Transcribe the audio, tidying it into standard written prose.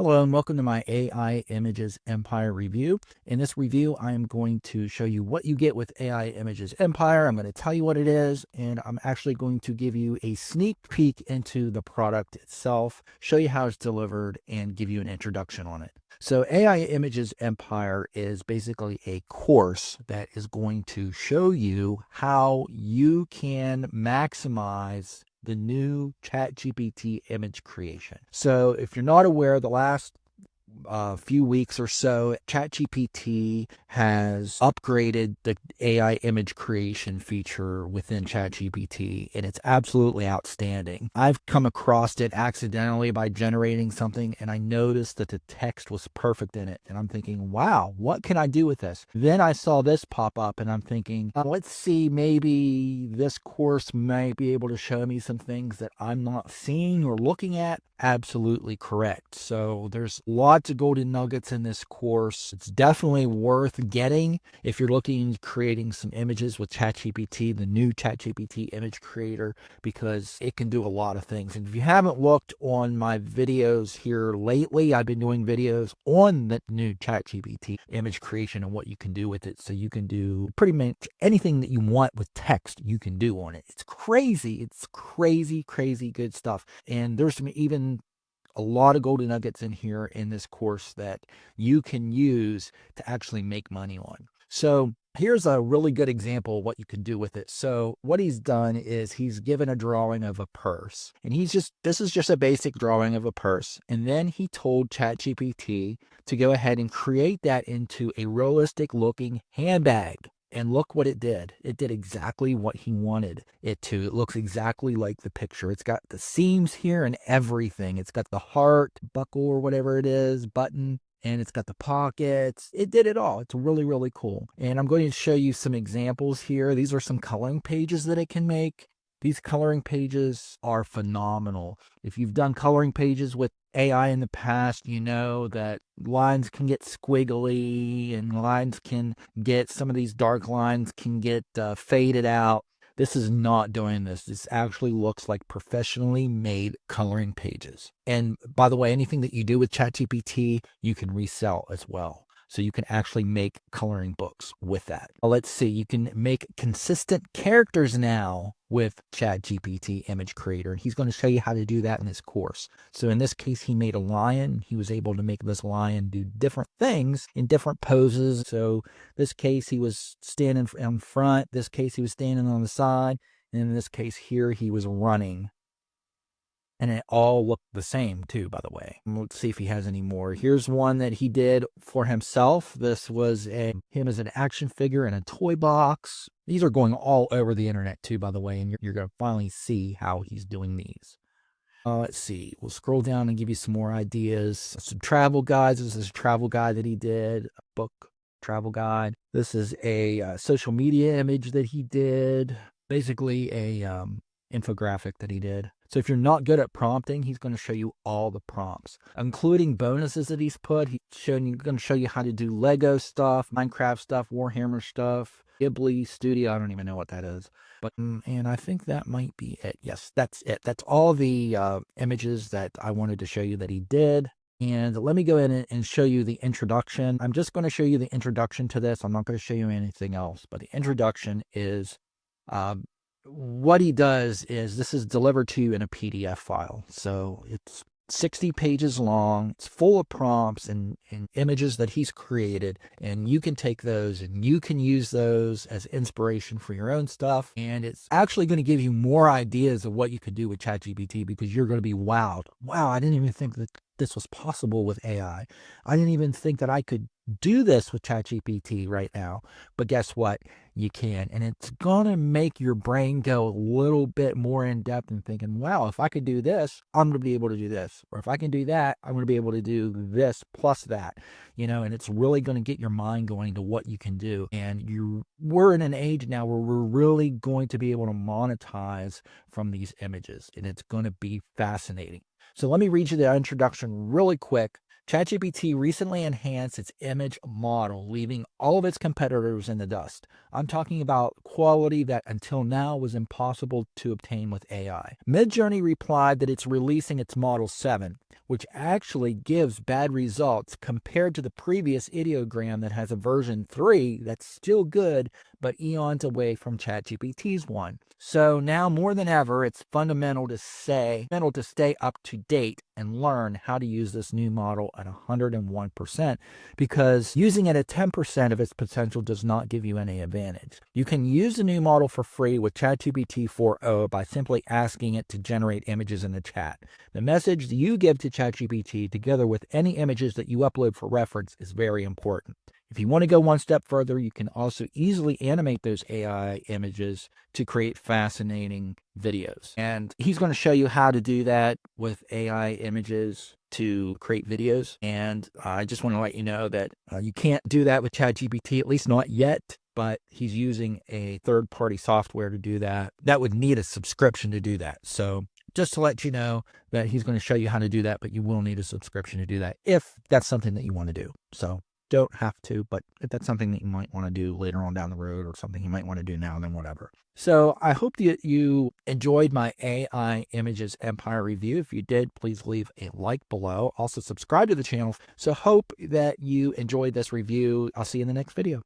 Hello and welcome to my AI Images Empire review. In this review, I am going to show you what you get with AI Images Empire. I'm going to tell you what it is, and I'm actually going to give you a sneak peek into the product itself, show you how it's delivered, and give you an introduction on it. So AI Images Empire is basically a course that is going to show you how you can maximize the new ChatGPT image creation. So if you're not aware, the last few weeks or so, ChatGPT has upgraded the AI image creation feature within ChatGPT, and it's absolutely outstanding. I've come across it accidentally by generating something, and I noticed that the text was perfect in it. And I'm thinking, wow, what can I do with this? Then I saw this pop up, and I'm thinking, let's see, maybe this course might be able to show me some things that I'm not seeing or looking at. Absolutely correct. So there's lots of golden nuggets in this course. It's definitely worth getting if you're looking at creating some images with ChatGPT, the new ChatGPT image creator, because it can do a lot of things. And if you haven't looked on my videos here lately, I've been doing videos on the new ChatGPT image creation and what you can do with it. So you can do pretty much anything that you want with text, you can do on it. It's crazy. It's crazy, crazy good stuff. And there's some even a lot of golden nuggets in here in this course that you can use to actually make money on. So here's a really good example of what you can do with it. So what he's done is he's given a drawing of a purse, and this is just a basic drawing of a purse. And then he told ChatGPT to go ahead and create that into a realistic looking handbag. And look what it did. It did exactly what he wanted it to. It looks exactly like the picture. It's got the seams here and everything. It's got the heart, buckle or whatever it is, button, and it's got the pockets. It did it all. It's really, really cool. And I'm going to show you some examples here. These are some coloring pages that it can make. These coloring pages are phenomenal. If you've done coloring pages with AI in the past, you know that lines can get squiggly and lines can get, some of these dark lines can get faded out. This is not doing this. This actually looks like professionally made coloring pages. And by the way, anything that you do with ChatGPT, you can resell as well. So you can actually make coloring books with that. Let's see, you can make consistent characters now with ChatGPT Image Creator. He's going to show you how to do that in this course. So in this case, he made a lion. He was able to make this lion do different things in different poses. So this case, he was standing in front. This case, he was standing on the side. And in this case here, he was running. And it all looked the same too, by the way. Let's see if he has any more. Here's one that he did for himself. This was him as an action figure in a toy box. These are going all over the internet too, by the way, and you're going to finally see how he's doing these. Let's see. We'll scroll down and give you some more ideas. Some travel guides. This is a travel guide that he did. A book travel guide. This is a social media image that he did. Basically a infographic that he did. So if you're not good at prompting, he's going to show you all the prompts, including bonuses that he's put. He's going to show you how to do Lego stuff, Minecraft stuff, Warhammer stuff, Ghibli Studio. I don't even know what that is. But and I think that might be it. Yes, that's it. That's all the images that I wanted to show you that he did. And let me go in and show you the introduction. I'm just going to show you the introduction to this. I'm not going to show you anything else. But the introduction is what he does is this is delivered to you in a PDF file. So it's 60 pages long. It's full of prompts and images that he's created. And you can take those and you can use those as inspiration for your own stuff. And it's actually going to give you more ideas of what you could do with ChatGPT, because you're going to be wowed. Wow, I didn't even think that this was possible with AI. I didn't even think that I could do this with ChatGPT right now. But guess what? You can. And it's going to make your brain go a little bit more in depth and thinking, wow, if I could do this, I'm going to be able to do this. Or if I can do that, I'm going to be able to do this plus that, and it's really going to get your mind going to what you can do. And we're in an age now where we're really going to be able to monetize from these images, and it's going to be fascinating. So let me read you the introduction really quick, ChatGPT recently enhanced its image model, leaving all of its competitors in the dust. I'm talking about quality that until now was impossible to obtain with AI. Midjourney replied that it's releasing its Model 7, which actually gives bad results compared to the previous ideogram that has a version 3 that's still good, but eons away from ChatGPT's one. So now more than ever, it's fundamental to stay up to date and learn how to use this new model at 101%, because using it at 10% of its potential does not give you any advantage. You can use the new model for free with ChatGPT 4.0 by simply asking it to generate images in the chat. The message you give to ChatGPT together with any images that you upload for reference is very important. If you want to go one step further, you can also easily animate those AI images to create fascinating videos. And he's going to show you how to do that with AI images to create videos. And I just want to let you know that you can't do that with ChatGPT, at least not yet. But he's using a third-party software to do that. That would need a subscription to do that. So just to let you know that he's going to show you how to do that, but you will need a subscription to do that if that's something that you want to do. So don't have to, but if that's something that you might want to do later on down the road or something you might want to do now, then whatever. So I hope that you enjoyed my AI Images Empire review. If you did, please leave a like below. Also subscribe to the channel. So hope that you enjoyed this review. I'll see you in the next video.